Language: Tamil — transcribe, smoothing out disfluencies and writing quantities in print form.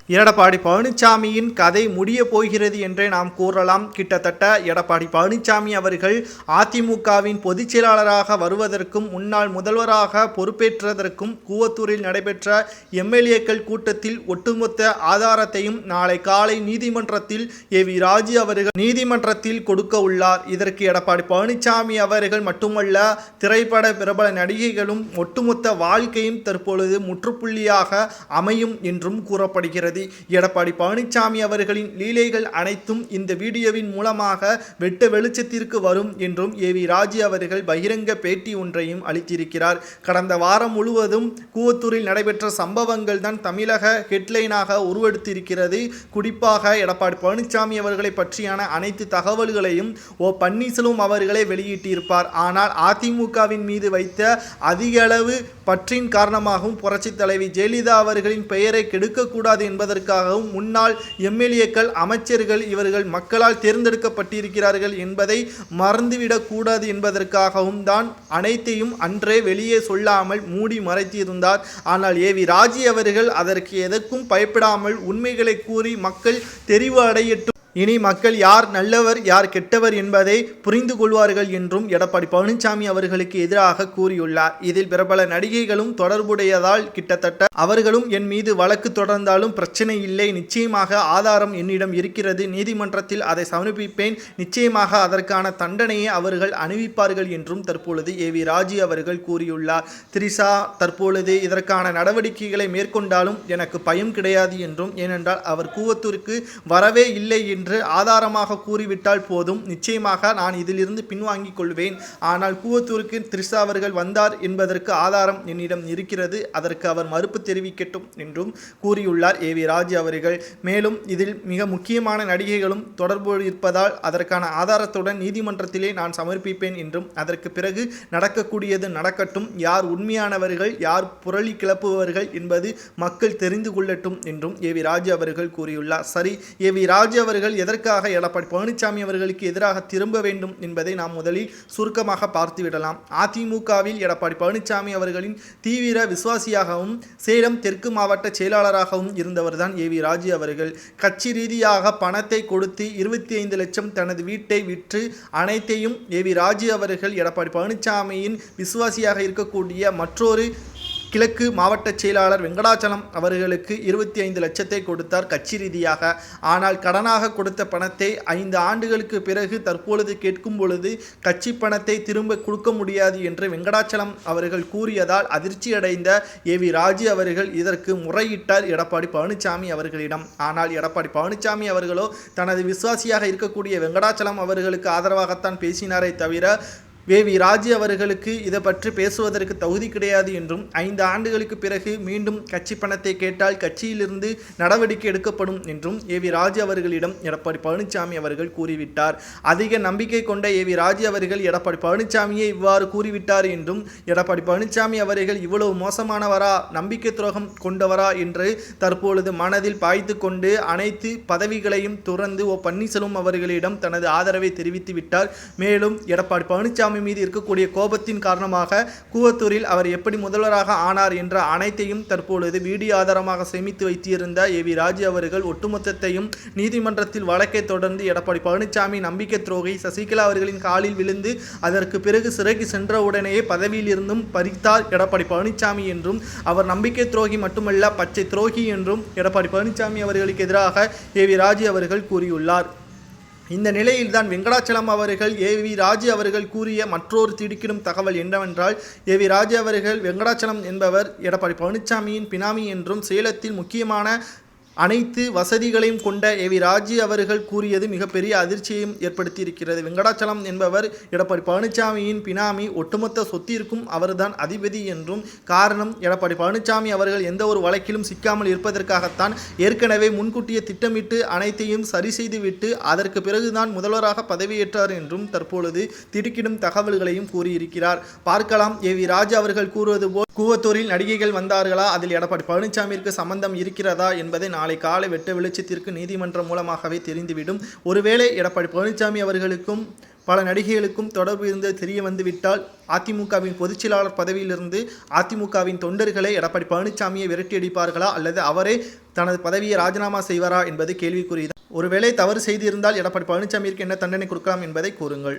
எடப்பாடி பழனிசாமியின் கதை முடிய போகிறது என்றே நாம் கூறலாம். கிட்டத்தட்ட எடப்பாடி பழனிசாமி அவர்கள் அதிமுகவின் பொதுச் செயலாளராக வருவதற்கும் முன்னாள் முதல்வராக பொறுப்பேற்றதற்கும் கூவத்தூரில் நடைபெற்ற எம்எல்ஏக்கள் கூட்டத்தில் ஒட்டுமொத்த ஆதாரத்தையும் நாளை காலை நீதிமன்றத்தில் ஏவி ராஜு அவர்கள் நீதிமன்றத்தில் கொடுக்க உள்ளார். இதற்கு எடப்பாடி பழனிசாமி அவர்கள் மட்டுமல்ல, திரைப்பட பிரபல நடிகைகளும் ஒட்டுமொத்த வாழ்க்கையும் தற்பொழுது முற்றுப்புள்ளியாக அமையும் என்றும் கூறப்படுகிறது. எடப்பாடி பழனிசாமி அவர்களின் லீலைகள் அனைத்தும் இந்த வீடியோவின் மூலமாக வெட்ட வெளிச்சத்திற்கு வரும் என்றும் ஏவி ராஜு அவர்கள் பகிரங்க பேட்டி ஒன்றையும் அளித்திருக்கிறார். கடந்த வாரம் முழுவதும் கூவத்தூரில் நடைபெற்ற சம்பவங்கள் தான் தமிழக ஹெட்லைனாக உருவெடுத்திருக்கிறது. குறிப்பாக எடப்பாடி பழனிசாமி அவர்களை பற்றியான அனைத்து தகவல்களையும் பன்னீர்செல்வம் அவர்களே வெளியிட்டிருப்பார். ஆனால் அதிமுகவின் மீது வைத்த அதிக அளவு பற்றின் காரணமாகவும் புரட்சித் தலைவி ஜெயலலிதா அவர்களின் பெயரை கெடுக்கக்கூடாது என்பதற்காகவும் முன்னாள் எம்எல்ஏக்கள், அமைச்சர்கள் இவர்கள் மக்களால் தேர்ந்தெடுக்கப்பட்டிருக்கிறார்கள் என்பதை மறந்துவிடக்கூடாது என்பதற்காகவும் தான் அனைத்தையும் அன்றே வெளியே சொல்லாமல் மூடி மறைத்திருந்தார். ஆனால் ஏவி ராஜு அவர்கள் அதற்கு எதற்கும் பயப்படாமல் உண்மைகளை கூறி மக்கள் தெரிவு அடையட்டும், இனி மக்கள் யார் நல்லவர் யார் கெட்டவர் என்பதை புரிந்து கொள்வார்கள் என்றும் எடப்பாடி பழனிசாமி அவர்களுக்கு எதிராக கூறியுள்ளார். இதில் பிரபல நடிகைகளும் தொடர்புடையதால் கிட்டத்தட்ட அவர்களும் என் மீது வழக்கு தொடர்ந்தாலும் பிரச்சனை இல்லை, நிச்சயமாக ஆதாரம் என்னிடம் இருக்கிறது, நீதிமன்றத்தில் அதை சமர்ப்பிப்பேன், நிச்சயமாக அதற்கான தண்டனையை அவர்கள் அணிவிப்பார்கள் என்றும் தற்பொழுது ஏவி ராஜு அவர்கள் கூறியுள்ளார். திரிஷா தற்பொழுது இதற்கான நடவடிக்கைகளை மேற்கொண்டாலும் எனக்கு பயம் கிடையாது என்றும், ஏனென்றால் அவர் கூவத்தூருக்கு வரவே இல்லை என்று ஆதாரமாக கூறிவிட்டால் போதும், நிச்சயமாக நான் இதிலிருந்து பின்வாங்கிக் கொள்வேன். ஆனால் கூவத்தூருக்கு திரிஷா அவர்கள் வந்தார் என்பதற்கு ஆதாரம் என்னிடம் இருக்கிறது, அதற்கு அவர் மறுப்பு தெரிவிக்கட்டும் என்றும் கூறியுள்ளார் ஏவி ராஜு அவர்கள். மேலும் இதில் மிக முக்கியமான நடிகைகளும் தொடர்பு இருப்பதால் அதற்கான ஆதாரத்துடன் நீதிமன்றத்திலே நான் சமர்ப்பிப்பேன் என்றும், அதற்கு பிறகு நடக்கக்கூடியது நடக்கட்டும், யார் உண்மையானவர்கள் யார் புரளி கிளப்புபவர்கள் என்பது மக்கள் தெரிந்து கொள்ளட்டும் என்றும் ஏவி ராஜு அவர்கள் கூறியுள்ளார். சரி, ஏவி ராஜு அவர்கள் எதற்காக எடப்பாடி பழனிசாமி அவர்களுக்கு எதிராக திரும்ப வேண்டும் என்பதை நாம் முதலில் சுருக்கமாக பார்த்துவிடலாம். அதிமுகவில் எடப்பாடி பழனிசாமி அவர்களின் தீவிர விசுவாசியாகவும் சேலம் தெற்கு மாவட்ட செயலாளராகவும் இருந்தவர்தான் ஏவி ராஜு அவர்கள். கட்சி ரீதியாக பணத்தை கொடுத்து 25 லட்சம் தனது வீட்டை விற்று அனைத்தையும் ஏவி ராஜு அவர்கள் எடப்பாடி பழனிசாமியின் விசுவாசியாக இருக்கக்கூடிய மற்றொரு கிழக்கு மாவட்ட செயலாளர் வெங்கடாச்சலம் அவர்களுக்கு 25 லட்சத்தை கொடுத்தார் கட்சி ரீதியாக. ஆனால் கடனாக கொடுத்த பணத்தை 5 ஆண்டுகளுக்கு பிறகு தற்பொழுது கேட்கும் பொழுது கட்சி பணத்தை திரும்ப கொடுக்க முடியாது என்று வெங்கடாச்சலம் அவர்கள் கூறியதால் அதிர்ச்சியடைந்த ஏவி ராஜு அவர்கள் இதற்கு முறையிட்டார் எடப்பாடி பழனிசாமி அவர்களிடம். ஆனால் எடப்பாடி பழனிசாமி அவர்களோ தனது விசுவாசியாக இருக்கக்கூடிய வெங்கடாச்சலம் அவர்களுக்கு ஆதரவாகத்தான் பேசினாரே தவிர ஏவி ராஜு அவர்களுக்கு இதை பற்றி பேசுவதற்கு தகுதி கிடையாது என்றும், 5 ஆண்டுகளுக்கு பிறகு மீண்டும் கட்சி பணத்தை கேட்டால் கட்சியிலிருந்து நடவடிக்கை எடுக்கப்படும் என்றும் ஏவி ராஜு அவர்களிடம் எடப்பாடி பழனிசாமி அவர்கள் கூறிவிட்டார். அதிக நம்பிக்கை கொண்ட ஏவி ராஜு அவர்கள் எடப்பாடி பழனிசாமியை இவ்வாறு கூறிவிட்டார் என்றும், எடப்பாடி பழனிசாமி அவர்கள் இவ்வளவு மோசமானவரா, நம்பிக்கை துரோகம் கொண்டவரா என்று தற்பொழுது மனதில் பாய்த்து கொண்டு அனைத்து பதவிகளையும் துறந்து பன்னீர்செல்வம் அவர்களிடம் தனது ஆதரவை தெரிவித்து விட்டார். மேலும் எடப்பாடி பழனிசாமி மீது இருக்கக்கூடிய கோபத்தின் காரணமாக கூவத்தூரில் அவர் எப்படி முதல்வராக ஆனார் என்ற அனைத்தையும் தற்பொழுது வீடியோ ஆதாரமாக சேமித்து வைத்திருந்த ஏவி ராஜு அவர்கள் ஒட்டுமொத்தத்தையும் நீதிமன்றத்தில் வழக்கை தொடர்ந்து எடப்பாடி பழனிசாமி நம்பிக்கை துரோகி சசிகலா அவர்களின் காலில் விழுந்து அதற்கு பிறகு சிறைக்கு சென்றவுடனேயே பதவியில் இருந்தும் பறித்தார் எடப்பாடி பழனிசாமி என்றும், அவர் நம்பிக்கை துரோகி மட்டுமல்ல பச்சை துரோகி என்றும் எடப்பாடி பழனிசாமி அவர்களுக்கு எதிராக ஏவி ராஜு அவர்கள் கூறியுள்ளார். இந்த நிலையில்தான் வெங்கடாச்சலம் அவர்கள் ஏவி ராஜு அவர்கள் கூறிய மற்றொரு திடுக்கிடும் தகவல் என்னவென்றால், ஏவி ராஜு அவர்கள் வெங்கடாச்சலம் என்பவர் எடப்பாடி பழனிசாமியின் பினாமி என்றும், சேலத்தில் முக்கியமான அனைத்து வசதிகளையும் கொண்ட ஏவி ராஜு அவர்கள் கூறியது மிகப்பெரிய அதிர்ச்சியையும் ஏற்படுத்தியிருக்கிறது. வெங்கடாச்சலம் என்பவர் எடப்பாடி பழனிசாமியின் பினாமி, ஒட்டுமொத்த சொத்திற்கும் அவர்தான் அதிபதி என்றும், காரணம் எடப்பாடி பழனிசாமி அவர்கள் எந்த ஒரு வழக்கிலும் சிக்காமல் இருப்பதற்காகத்தான் ஏற்கனவே முன்கூட்டிய திட்டமிட்டு அனைத்தையும் சரி செய்துவிட்டு அதற்கு பிறகுதான் முதல்வராக பதவியேற்றார் என்றும் தற்பொழுது திடுக்கிடும் தகவல்களையும் கூறியிருக்கிறார். பார்க்கலாம், ஏவி ராஜு அவர்கள் கூறுவது போல் கூவத்தூரில் நடிகைகள் வந்தார்களா, அதில் எடப்பாடி பழனிசாமிக்கு சம்பந்தம் இருக்கிறதா என்பதை நாளை காலை வெட்ட வெளிச்சத்திற்கு நீதிமன்றம் மூலமாகவே தெரிந்துவிடும். ஒருவேளை எடப்பாடி பழனிசாமி அவர்களுக்கும் பல நடிகைகளுக்கும் தொடர்பு இருந்து தெரிய வந்துவிட்டால் அதிமுகவின் பொதுச்செயலாளர் பதவியிலிருந்து அதிமுகவின் தொண்டர்களை எடப்பாடி பழனிசாமியை விரட்டியடிப்பார்களா அல்லது அவரே தனது பதவியை ராஜினாமா செய்வாரா என்பது கேள்விக்குரியது. ஒருவேளை தவறு செய்திருந்தால் எடப்பாடி பழனிசாமிக்கு என்ன தண்டனை கொடுக்கலாம் என்பதை கூறுங்கள்.